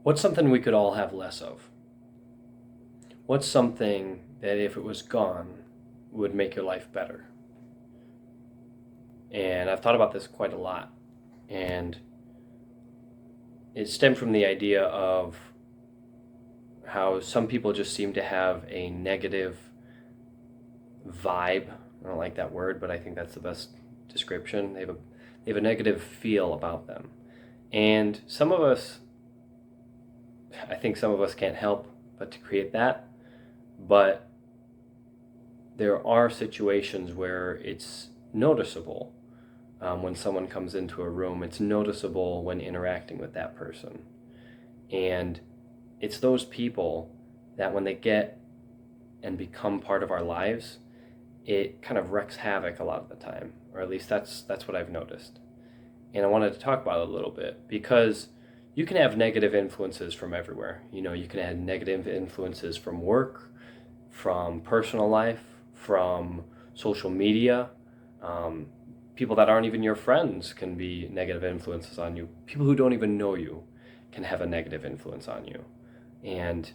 What's something we could all have less of? What's something that if it was gone would make your life better? And I've thought about this quite a lot. And it stemmed from the idea of how some people just seem to have a negative vibe. I don't like that word, but I think that's the best description. They have a negative feel about them. And I think some of us can't help but to create that. But there are situations where it's noticeable when someone comes into a room. It's noticeable when interacting with that person. And it's those people that when they get and become part of our lives, it kind of wreaks havoc a lot of the time, or at least that's what I've noticed. And I wanted to talk about it a little bit because you can have negative influences from everywhere. You can have negative influences from work, from personal life, from social media. Um, People that aren't even your friends can be negative influences on you. People who don't even know you can have a negative influence on you. And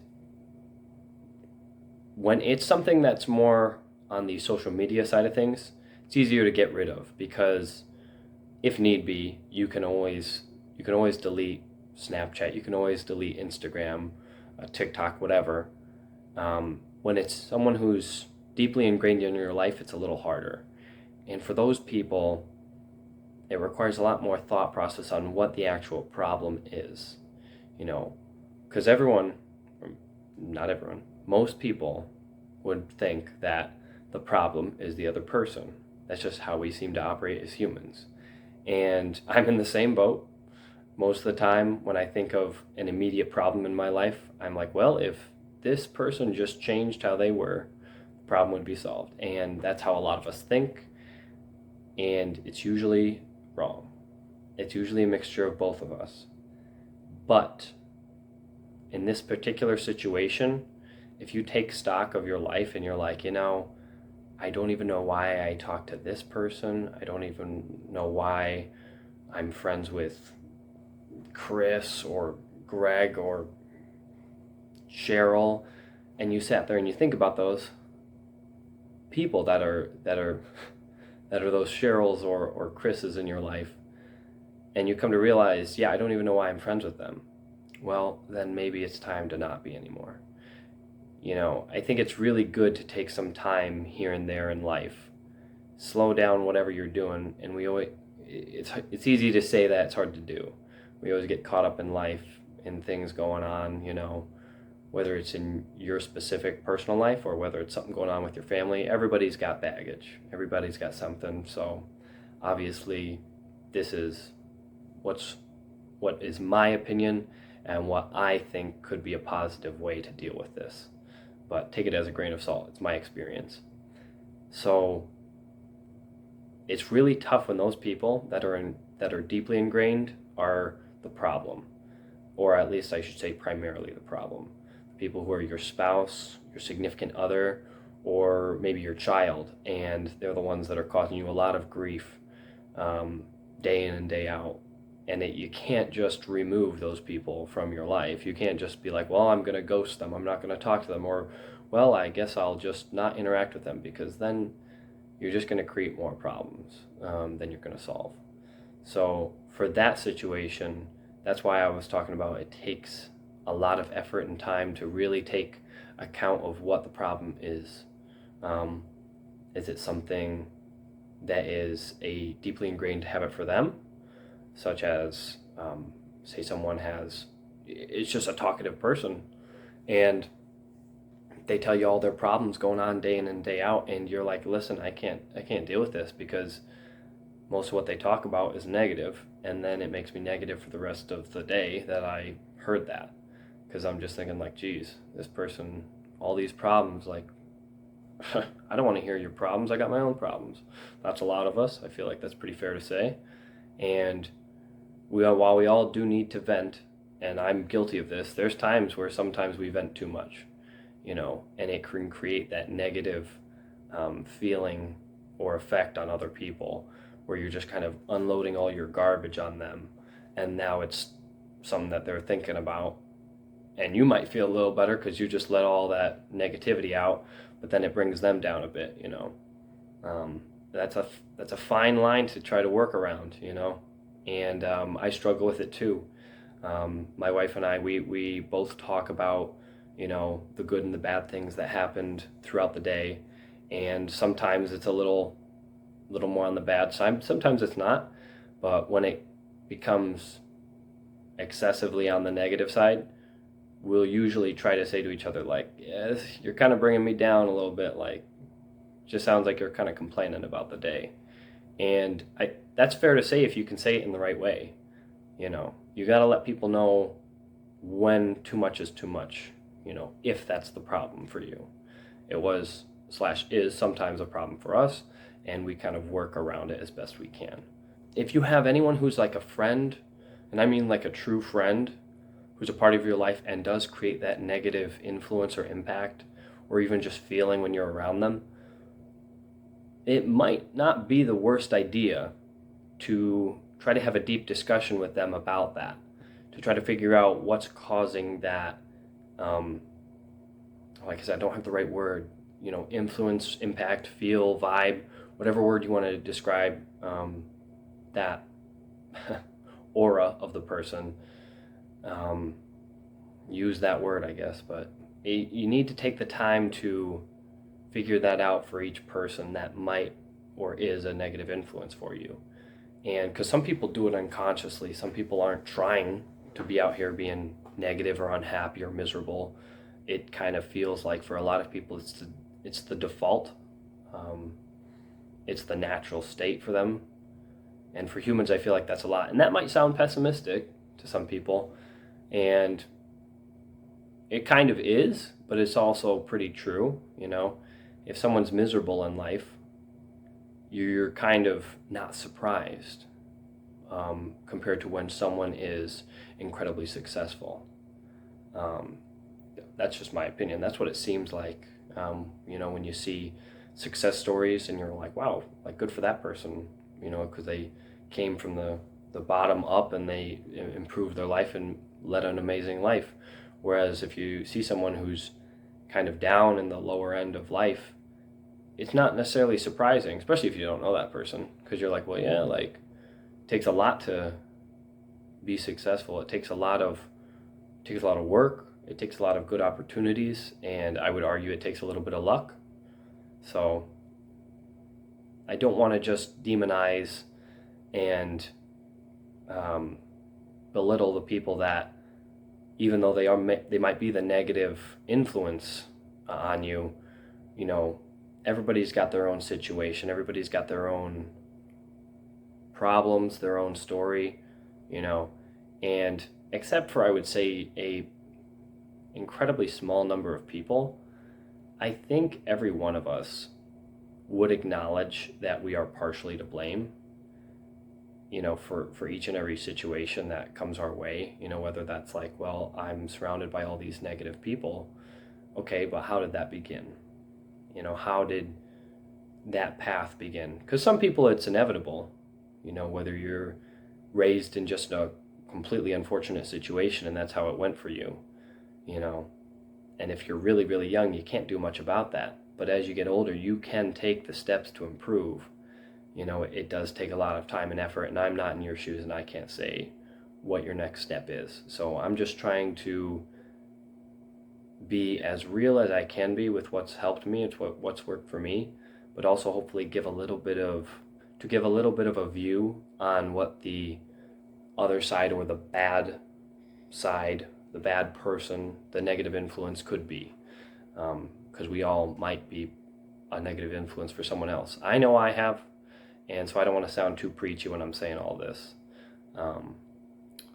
when it's something that's more on the social media side of things, it's easier to get rid of because if need be, you can always delete Snapchat, you can always delete Instagram, TikTok, whatever. When it's someone who's deeply ingrained in your life, it's a little harder. And for those people, it requires a lot more thought process on what the actual problem is. You know, because everyone, not everyone, most people would think that the problem is the other person. That's just how we seem to operate as humans. And I'm in the same boat. Most of the time, when I think of an immediate problem in my life, I'm like, well, if this person just changed how they were, the problem would be solved. And that's how a lot of us think. And it's usually wrong. It's usually a mixture of both of us. But in this particular situation, if you take stock of your life and you're like, I don't even know why I talk to this person. I don't even know why I'm friends with Chris or Greg or Cheryl. And you sat there and you think about those people that are those Cheryls or Chris's in your life, and you come to realize, yeah, I don't even know why I'm friends with them. Well, then maybe it's time to not be anymore. I think it's really good to take some time here and there in life, slow down whatever you're doing, and it's easy to say that, it's hard to do. We always get caught up in life and things going on, whether it's in your specific personal life or whether it's something going on with your family. Everybody's got baggage. Everybody's got something. So obviously this is what is my opinion and what I think could be a positive way to deal with this. But take it as a grain of salt. It's my experience. So it's really tough when those people that are deeply ingrained are the problem, or at least I should say primarily the problem. People who are your spouse, your significant other, or maybe your child, and they're the ones that are causing you a lot of grief, day in and day out. And you can't just remove those people from your life. You can't just be like, well, I'm going to ghost them. I'm not going to talk to them. Or, well, I guess I'll just not interact with them, because then you're just going to create more problems than you're going to solve. So for that situation, that's why I was talking about it takes a lot of effort and time to really take account of what the problem is. Is it something that is a deeply ingrained habit for them, such as, say, it's just a talkative person, and they tell you all their problems going on day in and day out, and you're like, listen, I can't deal with this because most of what they talk about is negative, and then it makes me negative for the rest of the day that I heard that, because I'm just thinking like, geez, this person, all these problems, like, I don't want to hear your problems. I got my own problems. That's a lot of us. I feel like that's pretty fair to say. And while we all do need to vent, and I'm guilty of this, there's times where sometimes we vent too much, and it can create that negative feeling or effect on other people, where you're just kind of unloading all your garbage on them, and now it's something that they're thinking about and you might feel a little better because you just let all that negativity out, but then it brings them down a bit, you know. That's a fine line to try to work around, you know, and I struggle with it too. My wife and I, we both talk about, you know, the good and the bad things that happened throughout the day, and sometimes it's a little more on the bad side. Sometimes it's not, but when it becomes excessively on the negative side, we'll usually try to say to each other, like, yes, you're kind of bringing me down a little bit, like, just sounds like you're kind of complaining about the day. And that's fair to say if you can say it in the right way. You know, you got to let people know when too much is too much, you know, if that's the problem for you. It was / is sometimes a problem for us, and we kind of work around it as best we can. If you have anyone who's like a friend, and I mean like a true friend, who's a part of your life and does create that negative influence or impact, or even just feeling when you're around them, it might not be the worst idea to try to have a deep discussion with them about that, to try to figure out what's causing that, like I said, I don't have the right word, you know, influence, impact, feel, vibe, whatever word you want to describe that aura of the person. Use that word, I guess, but you need to take the time to figure that out for each person that might or is a negative influence for you. And because some people do it unconsciously, some people aren't trying to be out here being negative or unhappy or miserable. It kind of feels like for a lot of people it's the default. It's the natural state for them. And for humans, I feel like that's a lot. And that might sound pessimistic to some people, and it kind of is, but it's also pretty true, you know. If someone's miserable in life, you're kind of not surprised compared to when someone is incredibly successful. That's just my opinion. That's what it seems like, you know, when you see success stories and you're like, wow, like good for that person, you know, because they came from the bottom up and they improved their life and led an amazing life. Whereas if you see someone who's kind of down in the lower end of life, it's not necessarily surprising, especially if you don't know that person, because you're like, well, yeah, like, it takes a lot to be successful. It takes a lot of work. It takes a lot of good opportunities, and I would argue it takes a little bit of luck. So I don't want to just demonize and belittle the people that, even though they might be the negative influence on you, you know, everybody's got their own situation. Everybody's got their own problems, their own story, you know, and except for, I would say, a incredibly small number of people, I think every one of us would acknowledge that we are partially to blame, you know, for each and every situation that comes our way, you know, whether that's like, well, I'm surrounded by all these negative people. Okay, but how did that begin? You know, how did that path begin? Because some people it's inevitable, you know, whether you're raised in just a completely unfortunate situation and that's how it went for you, you know, and if you're really, really young, you can't do much about that. But as you get older, you can take the steps to improve. You know, it does take a lot of time and effort, and I'm not in your shoes and I can't say what your next step is. So I'm just trying to be as real as I can be with what's helped me, it's what's worked for me, but also hopefully give a little bit of a view on what the other side or the bad side, the bad person, the negative influence could be. Because we all might be a negative influence for someone else. I know I have, and so I don't want to sound too preachy when I'm saying all this.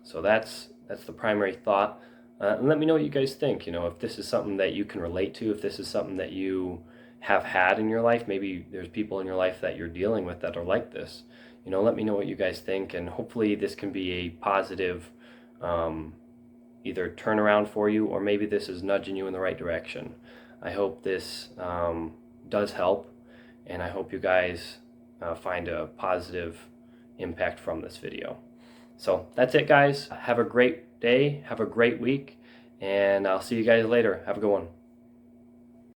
So that's the primary thought. And let me know what you guys think. You know, if this is something that you can relate to, if this is something that you have had in your life, maybe there's people in your life that you're dealing with that are like this. You know, let me know what you guys think, and hopefully this can be a positive either turnaround for you, or maybe this is nudging you in the right direction. I hope this does help, and I hope you guys find a positive impact from this video. So that's it, guys. Have a great day, have a great week, And I'll see you guys later. Have a good one.